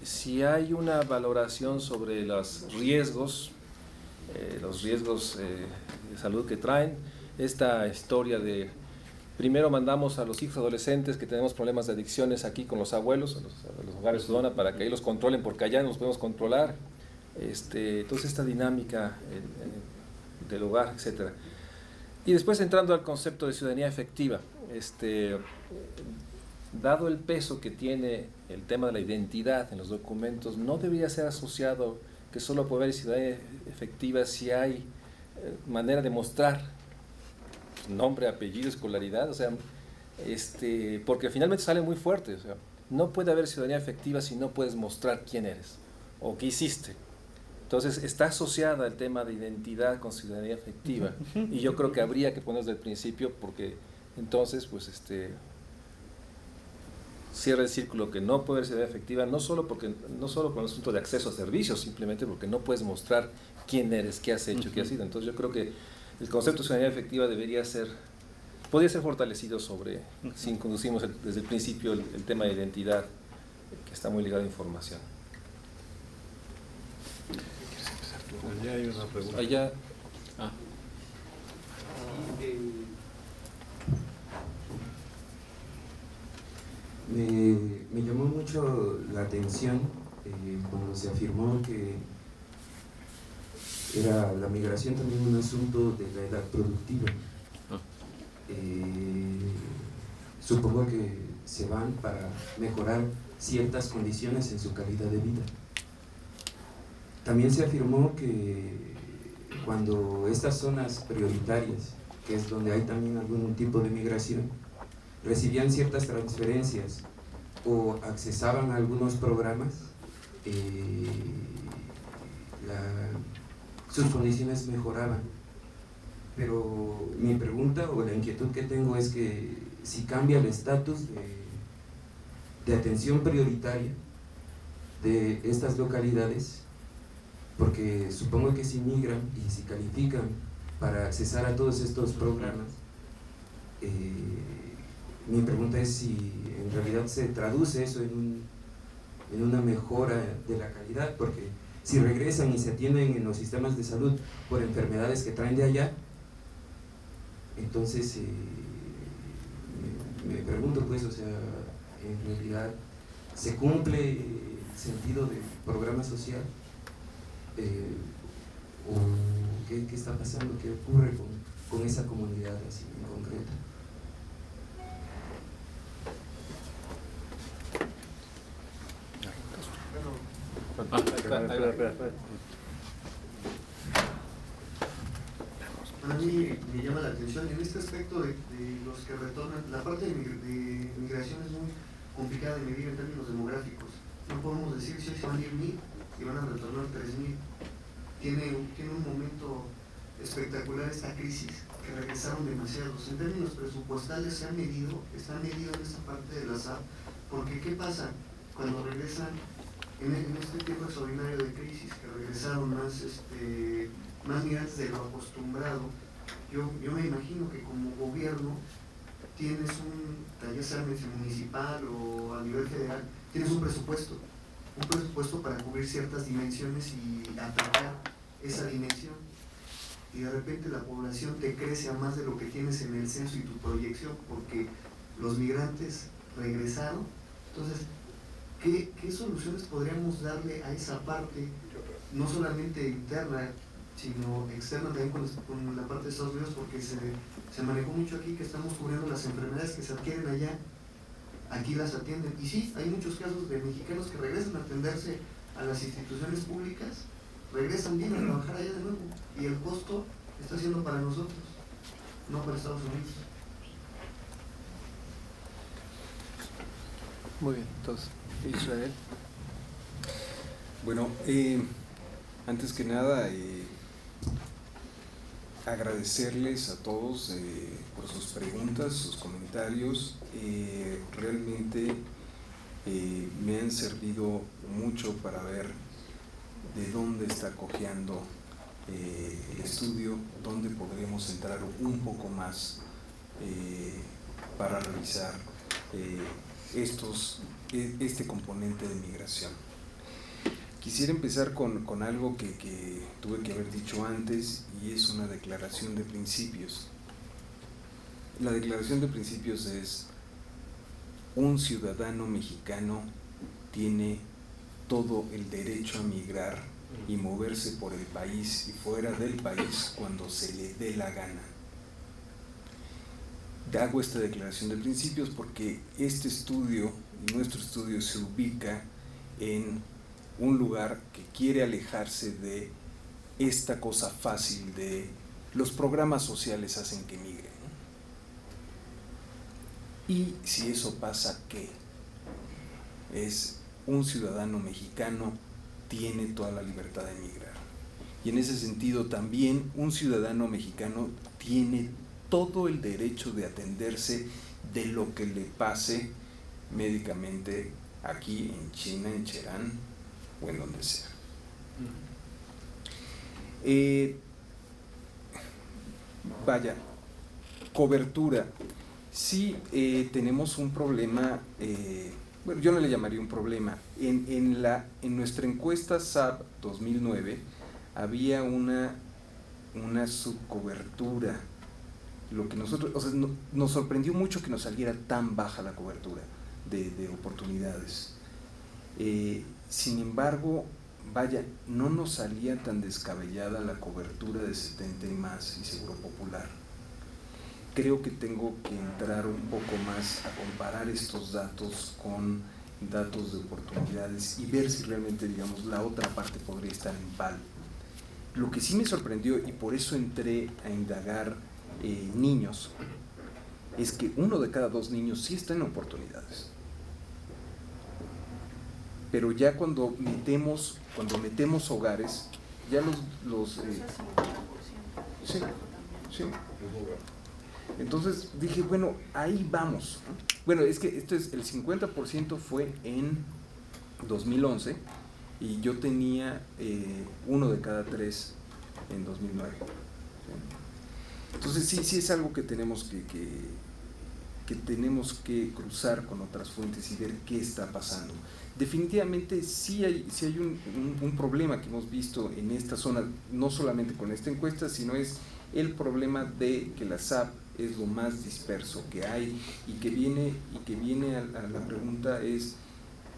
si hay una valoración sobre los riesgos de salud que traen. Esta historia de primero mandamos a los hijos adolescentes que tenemos problemas de adicciones aquí con los abuelos, a los hogares Sedona, para que ahí los controlen porque allá no los podemos controlar. Entonces esta dinámica del hogar, etcétera. Y después entrando al concepto de ciudadanía efectiva, dado el peso que tiene el tema de la identidad en los documentos, no debería ser asociado que solo puede haber ciudadanía efectiva si hay manera de mostrar nombre, apellido, escolaridad, o sea, porque finalmente sale muy fuerte, o sea, no puede haber ciudadanía efectiva si no puedes mostrar quién eres o qué hiciste. Entonces está asociada el tema de identidad con ciudadanía efectiva y yo creo que habría que ponerlo desde el principio porque entonces pues cierra el círculo que no puede ser efectiva, no solo por el asunto de acceso a servicios, simplemente porque no puedes mostrar quién eres, qué has hecho, qué has sido. Entonces yo creo que el concepto de ciudadanía efectiva podría ser fortalecido si introducimos desde el principio el tema de identidad, que está muy ligado a información. Allá hay una pregunta. Allá. Me llamó mucho la atención cuando se afirmó que era la migración también un asunto de la edad productiva. Supongo que se van para mejorar ciertas condiciones en su calidad de vida. También se afirmó que cuando estas zonas prioritarias, que es donde hay también algún tipo de migración, recibían ciertas transferencias o accesaban a algunos programas, sus condiciones mejoraban. Pero mi pregunta o la inquietud que tengo es que si cambia el estatus de atención prioritaria de estas localidades, porque supongo que si migran y si califican para accesar a todos estos programas, mi pregunta es si en realidad se traduce eso en una mejora de la calidad, porque si regresan y se atienden en los sistemas de salud por enfermedades que traen de allá, entonces me pregunto pues, o sea, en realidad ¿se cumple el sentido del programa social? ¿O qué está pasando? ¿Qué ocurre con esa comunidad así en concreto? A mí me llama la atención en este aspecto de los que retornan. La parte de migración es muy complicada de medir en términos demográficos. No podemos decir si hoy se van a ir 1000 y van a retornar 3000. Tiene un momento espectacular esta crisis, que regresaron demasiados. En términos presupuestales están medido en esta parte de la SAP, porque ¿qué pasa cuando regresan en este tiempo extraordinario de crisis, que regresaron más migrantes de lo acostumbrado? Yo me imagino que como gobierno tienes ya sea municipal o a nivel federal, tienes un presupuesto para cubrir ciertas dimensiones y atacar esa dimensión, y de repente la población te crece a más de lo que tienes en el censo y tu proyección, porque los migrantes regresaron. Entonces, ¿qué soluciones podríamos darle a esa parte, no solamente interna, sino externa también con la parte de Estados Unidos? Porque se manejó mucho aquí que estamos cubriendo las enfermedades que se adquieren allá, aquí las atienden. Y sí, hay muchos casos de mexicanos que regresan a atenderse a las instituciones públicas, regresan bien a trabajar allá de nuevo, y el costo está siendo para nosotros, no para Estados Unidos. Muy bien, entonces, Israel. Bueno, antes que nada, agradecerles a todos por sus preguntas, sus comentarios. Realmente me han servido mucho para ver de dónde está cojeando el estudio, dónde podremos entrar un poco más para revisar este componente de migración. Quisiera empezar con algo que tuve que haber dicho antes, y es una declaración de principios. La declaración de principios es: un ciudadano mexicano tiene todo el derecho a migrar y moverse por el país y fuera del país cuando se le dé la gana. Hago esta declaración de principios porque este estudio, nuestro estudio, se ubica en un lugar que quiere alejarse de esta cosa fácil de los programas sociales hacen que migren, ¿no? Y si eso pasa, ¿qué? Es un ciudadano mexicano tiene toda la libertad de emigrar. Y en ese sentido también un ciudadano mexicano tiene todo el derecho de atenderse de lo que le pase médicamente aquí en China, en Cherán o en donde sea. Vaya, cobertura. Sí, tenemos un problema, bueno, yo no le llamaría un problema. En nuestra encuesta SAP 2009 había una subcobertura. Lo que nosotros, o sea, nos sorprendió mucho que nos saliera tan baja la cobertura de oportunidades. Sin embargo, vaya, no nos salía tan descabellada la cobertura de 70 y más y Seguro Popular. Creo que tengo que entrar un poco más a comparar estos datos con datos de oportunidades y ver si realmente, digamos, la otra parte podría estar en pal. Lo que sí me sorprendió, y por eso entré a indagar niños, es que 1 de cada 2 niños sí está en oportunidades. Pero ya cuando metemos hogares, ya sí. Entonces dije, bueno, ahí vamos. Bueno, es que el 50% fue en 2011 y yo tenía 1 de cada 3 en 2009. Entonces sí es algo que tenemos que tenemos que cruzar con otras fuentes y ver qué está pasando. Definitivamente sí hay un problema que hemos visto en esta zona, no solamente con esta encuesta, sino es el problema de que la SAP es lo más disperso que hay y que viene a la pregunta es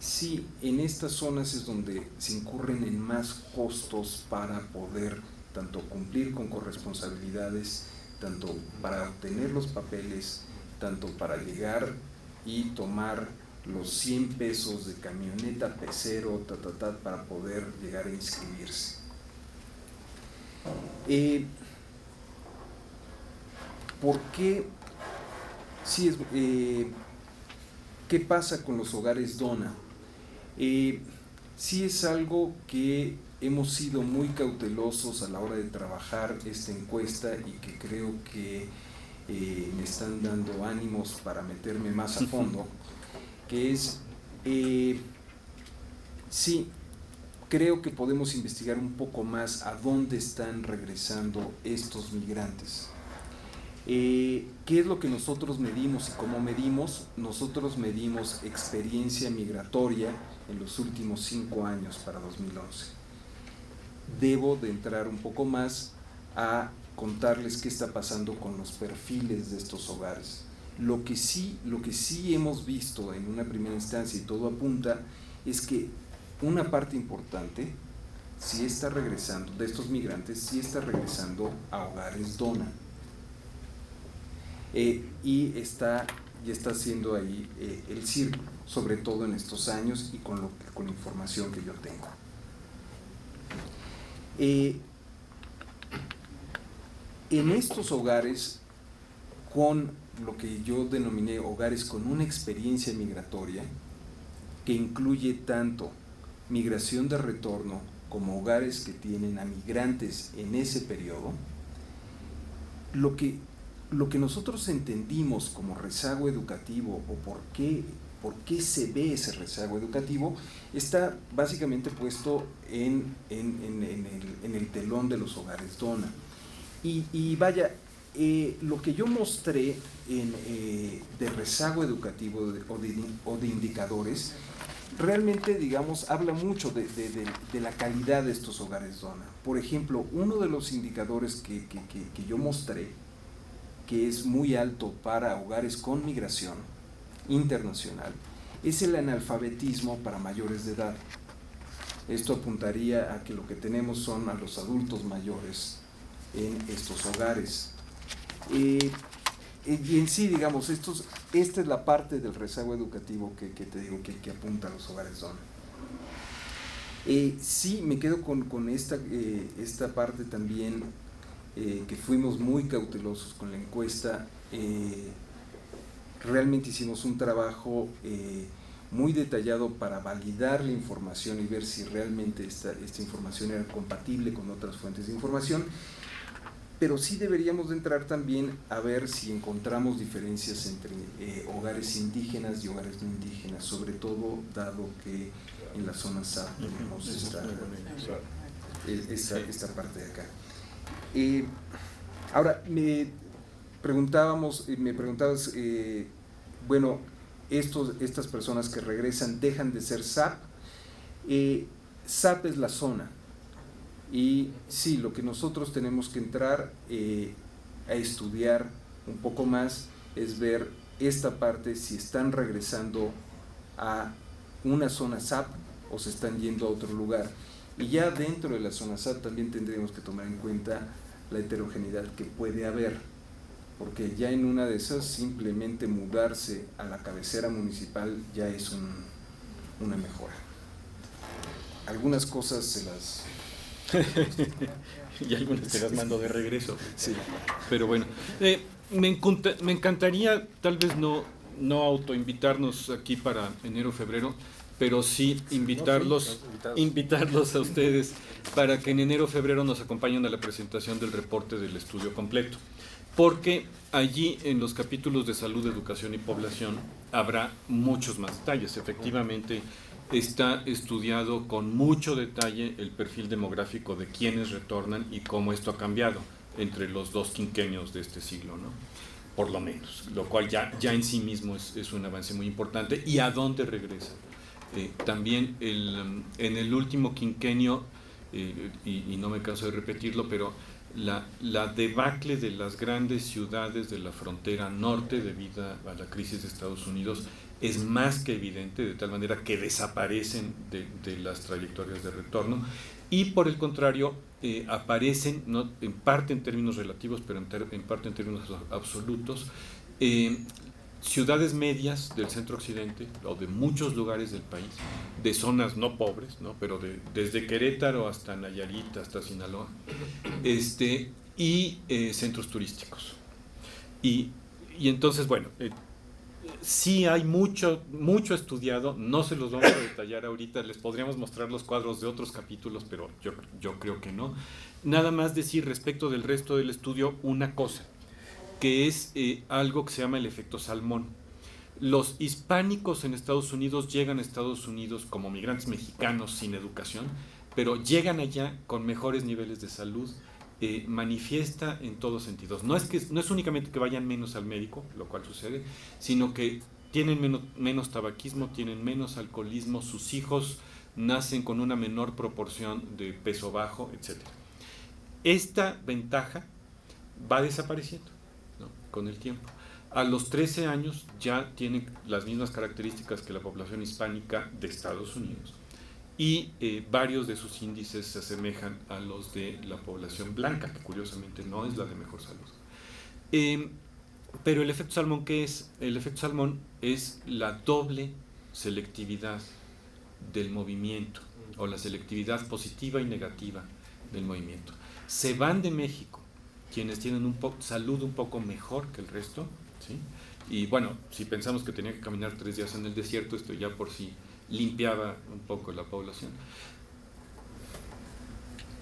si en estas zonas es donde se incurren en más costos para poder tanto cumplir con corresponsabilidades, tanto para obtener los papeles, tanto para llegar y tomar los 100 pesos de camioneta pecero, para poder llegar a inscribirse. ¿Por qué? ¿Qué pasa con los hogares Dona? Sí es algo que hemos sido muy cautelosos a la hora de trabajar esta encuesta y que creo que me están dando ánimos para meterme más a fondo, que es, sí, creo que podemos investigar un poco más a dónde están regresando estos migrantes. ¿Qué es lo que nosotros medimos y cómo medimos? Nosotros medimos experiencia migratoria en los últimos 5 años para 2011. Debo de entrar un poco más a contarles qué está pasando con los perfiles de estos hogares. Lo que sí hemos visto en una primera instancia y todo apunta es que una parte importante sí está regresando, de estos migrantes, sí está regresando a hogares Dona. Y está haciendo ahí el círculo, sobre todo en estos años y con la información que yo tengo. En estos hogares, con lo que yo denominé hogares con una experiencia migratoria, que incluye tanto migración de retorno como hogares que tienen a migrantes en ese periodo, lo que nosotros entendimos como rezago educativo o por qué se ve ese rezago educativo está básicamente puesto en el telón de los hogares Dona. Y vaya, lo que yo mostré de rezago educativo o de indicadores realmente, digamos, habla mucho de la calidad de estos hogares zona. Por ejemplo, uno de los indicadores que yo mostré, que es muy alto para hogares con migración internacional, es el analfabetismo para mayores de edad. Esto apuntaría a que lo que tenemos son a los adultos mayores en estos hogares. Y en sí, digamos, esta es la parte del rezago educativo que te digo que apunta a los hogares zona. Sí, me quedo con esta parte también, que fuimos muy cautelosos con la encuesta. Realmente hicimos un trabajo muy detallado para validar la información y ver si realmente esta información era compatible con otras fuentes de información, pero sí deberíamos de entrar también a ver si encontramos diferencias entre hogares indígenas y hogares no indígenas, sobre todo dado que en la zona SAP tenemos esta parte de acá. Ahora, me preguntabas, bueno, estas personas que regresan dejan de ser SAP. SAP es la zona, y sí, lo que nosotros tenemos que entrar a estudiar un poco más es ver esta parte, si están regresando a una zona SAP o se están yendo a otro lugar. Y ya dentro de la zona SAP también tendríamos que tomar en cuenta la heterogeneidad que puede haber, porque ya en una de esas simplemente mudarse a la cabecera municipal ya es una mejora. Algunas cosas se las... y algunas te las mando de regreso. Sí. Pero bueno, me encantaría tal vez no autoinvitarnos aquí para enero, febrero, pero sí invitarlos a ustedes para que en enero, febrero nos acompañen a la presentación del reporte del estudio completo. Porque allí en los capítulos de salud, educación y población habrá muchos más detalles. Efectivamente, está estudiado con mucho detalle el perfil demográfico de quienes retornan y cómo esto ha cambiado entre los dos quinquenios de este siglo, ¿no? Por lo menos, lo cual ya en sí mismo es un avance muy importante. ¿Y a dónde regresa? También en el último quinquenio, y no me canso de repetirlo, pero la debacle de las grandes ciudades de la frontera norte debido a la crisis de Estados Unidos es más que evidente, de tal manera que desaparecen de las trayectorias de retorno, y por el contrario aparecen, no, en parte en términos relativos, pero en parte en términos absolutos, ciudades medias del centro occidente o de muchos lugares del país, de zonas no pobres, ¿no? Pero desde Querétaro hasta Nayarit, hasta Sinaloa, y centros turísticos. Y entonces, bueno, sí hay mucho estudiado, no se los vamos a detallar ahorita, les podríamos mostrar los cuadros de otros capítulos, pero yo creo que no. Nada más decir respecto del resto del estudio una cosa, que es algo que se llama el efecto salmón. Los hispánicos en Estados Unidos llegan a Estados Unidos como migrantes mexicanos sin educación, pero llegan allá con mejores niveles de salud, manifiesta en todos sentidos. No es únicamente que vayan menos al médico, lo cual sucede, sino que tienen menos tabaquismo, tienen menos alcoholismo, sus hijos nacen con una menor proporción de peso bajo, etc. Esta ventaja va desapareciendo, ¿no? Con el tiempo. A los 13 años ya tienen las mismas características que la población hispánica de Estados Unidos, y varios de sus índices se asemejan a los de la población blanca, que curiosamente no es la de mejor salud. Pero el efecto salmón, ¿qué es? El efecto salmón es la doble selectividad del movimiento, o la selectividad positiva y negativa del movimiento. Se van de México quienes tienen salud un poco mejor que el resto, ¿sí? Y bueno, si pensamos que tenían que caminar 3 días en el desierto, esto ya por sí limpiaba un poco la población.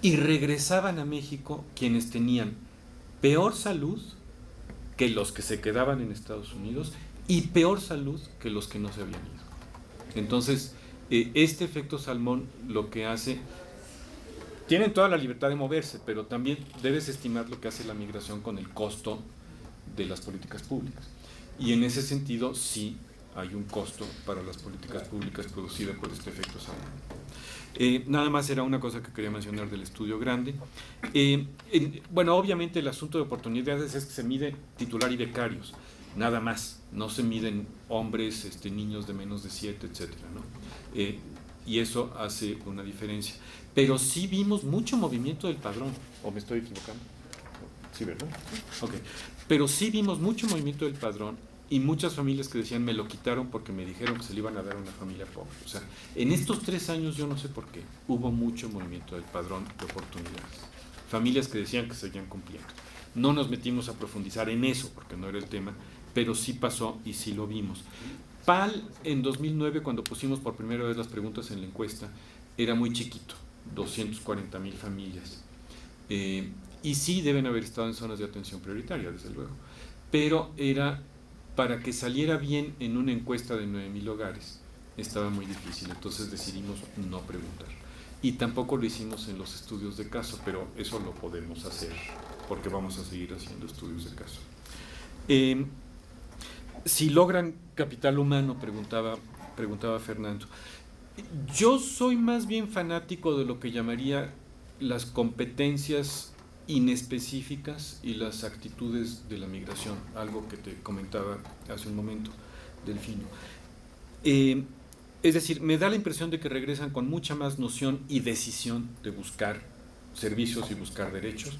Y regresaban a México quienes tenían peor salud que los que se quedaban en Estados Unidos y peor salud que los que no se habían ido. Entonces, este efecto salmón lo que hace... Tienen toda la libertad de moverse, pero también debes estimar lo que hace la migración con el costo de las políticas públicas. Y en ese sentido, sí hay un costo para las políticas públicas producidas por este efecto Salamone. Nada más era una cosa que quería mencionar del estudio grande. Bueno, obviamente el asunto de oportunidades es que se mide titular y becarios, nada más, no se miden hombres, niños de menos de 7, etcétera, ¿no? Y eso hace una diferencia. Pero sí vimos mucho movimiento del padrón, ¿o me estoy equivocando? Sí, ¿verdad? Ok. Pero sí vimos mucho movimiento del padrón y muchas familias que decían, me lo quitaron porque me dijeron que se le iban a dar a una familia pobre. O sea, en estos 3 años, yo no sé por qué, hubo mucho movimiento del padrón de oportunidades. Familias que decían que seguían cumpliendo. No nos metimos a profundizar en eso, porque no era el tema, pero sí pasó y sí lo vimos. PAL, en 2009, cuando pusimos por primera vez las preguntas en la encuesta, era muy chiquito, 240,000 familias. Y sí deben haber estado en zonas de atención prioritaria, desde luego. Pero era para que saliera bien en una encuesta de 9,000 hogares. Estaba muy difícil, entonces decidimos no preguntar. Y tampoco lo hicimos en los estudios de caso, pero eso lo podemos hacer, porque vamos a seguir haciendo estudios de caso. Si logran capital humano, preguntaba Fernando. Yo soy más bien fanático de lo que llamaría las competencias inespecíficas y las actitudes de la migración, algo que te comentaba hace un momento, Delfino. Es decir, me da la impresión de que regresan con mucha más noción y decisión de buscar servicios y buscar derechos,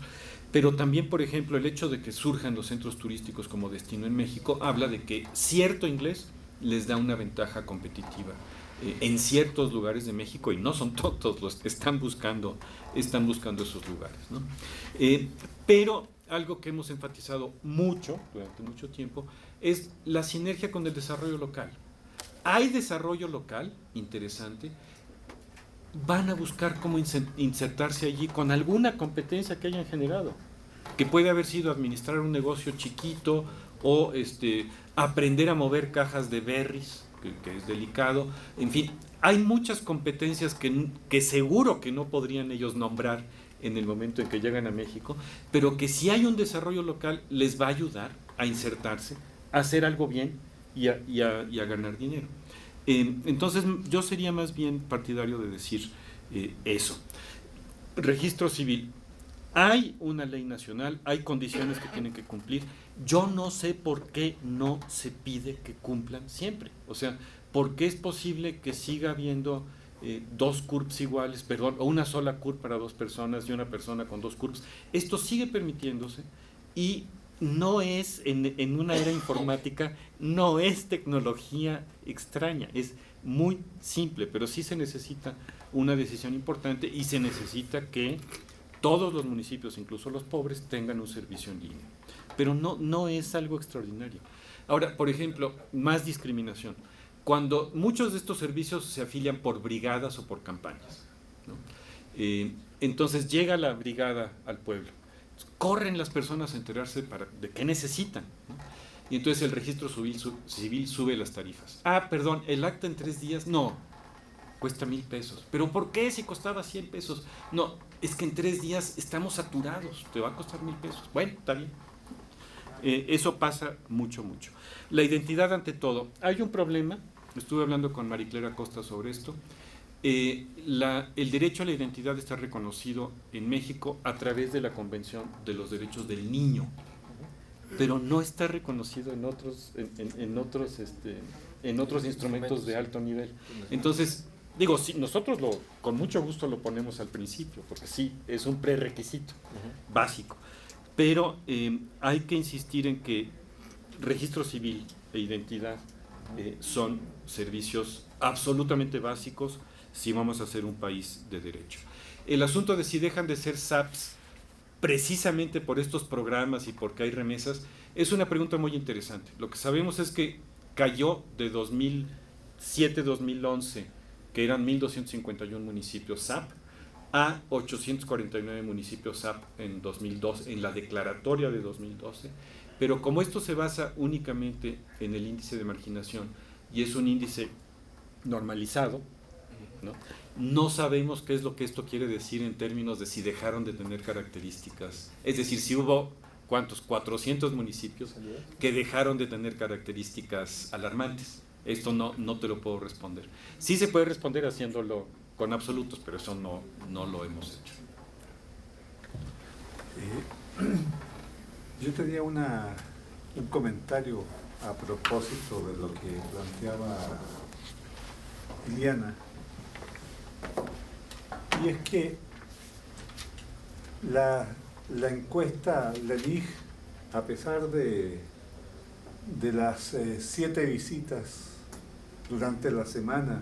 pero también, por ejemplo, el hecho de que surjan los centros turísticos como destino en México habla de que cierto inglés les da una ventaja competitiva en ciertos lugares de México, y no son todos los que están buscando esos lugares, ¿no? Pero algo que hemos enfatizado mucho, durante mucho tiempo, es la sinergia con el desarrollo local. Hay desarrollo local interesante, van a buscar cómo insertarse allí con alguna competencia que hayan generado, que puede haber sido administrar un negocio chiquito o aprender a mover cajas de berries, que es delicado. En fin, hay muchas competencias que seguro que no podrían ellos nombrar en el momento en que llegan a México, pero que si hay un desarrollo local les va a ayudar a insertarse, a hacer algo bien y a ganar dinero. Entonces yo sería más bien partidario de decir eso. Registro civil. Hay una ley nacional, hay condiciones que tienen que cumplir. Yo no sé por qué no se pide que cumplan siempre. O sea, ¿por qué es posible que siga habiendo 2 CURPs iguales, o una sola CURP para 2 personas y una persona con 2 CURPs? Esto sigue permitiéndose y no es, en una era informática, no es tecnología extraña, es muy simple, pero sí se necesita una decisión importante y se necesita que todos los municipios, incluso los pobres, tengan un servicio en línea. Pero no es algo extraordinario. Ahora, por ejemplo, más discriminación. Cuando muchos de estos servicios se afilian por brigadas o por campañas, ¿no? Entonces llega la brigada al pueblo. Corren las personas a enterarse de qué necesitan, ¿no? Y entonces el registro civil sube las tarifas. Perdón, el acta en 3 días, no, cuesta 1,000 pesos. ¿Pero por qué si costaba 100 pesos? No, es que en 3 días estamos saturados, te va a costar 1,000 pesos. Bueno, está bien. Eso pasa mucho. La identidad ante todo. Hay un problema, estuve hablando con Mariclera Costa sobre esto. El derecho a la identidad está reconocido en México a través de la Convención de los Derechos del Niño, pero no está reconocido en otros instrumentos de alto nivel. Entonces, digo, sí, nosotros con mucho gusto lo ponemos al principio, porque sí, es un prerequisito básico, pero hay que insistir en que registro civil e identidad son servicios absolutamente básicos si vamos a ser un país de derecho. El asunto de si dejan de ser SAPs precisamente por estos programas y porque hay remesas es una pregunta muy interesante. Lo que sabemos es que cayó de 2007-2011, que eran 1,251 municipios SAP, a 849 municipios SAP en 2012, en la declaratoria de 2012, pero como esto se basa únicamente en el índice de marginación y es un índice normalizado, no sabemos qué es lo que esto quiere decir en términos de si dejaron de tener características, es decir, si hubo, ¿cuántos? 400 municipios que dejaron de tener características alarmantes. esto no te lo puedo responder. Sí se puede responder haciéndolo con absolutos, pero eso no lo hemos hecho. Yo tenía un comentario a propósito de lo que planteaba Iliana, y es que la encuesta LELIG, a pesar de las 7 visitas durante la semana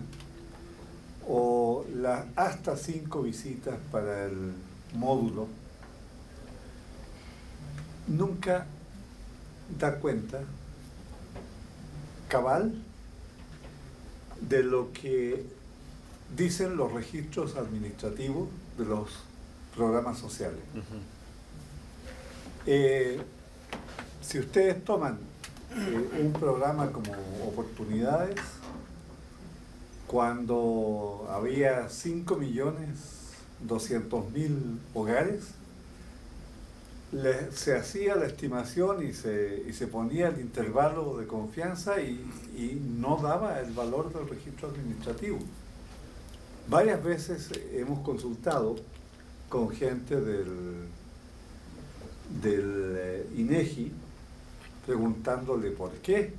o las hasta 5 visitas para el módulo, nunca da cuenta cabal de lo que dicen los registros administrativos de los programas sociales. Si ustedes toman un programa como Oportunidades, cuando había 5.200.000 hogares, se hacía la estimación y se ponía el intervalo de confianza y no daba el valor del registro administrativo. Varias veces hemos consultado con gente del INEGI preguntándole por qué,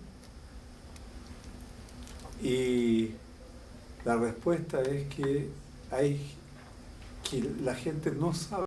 y la respuesta es que la gente no sabe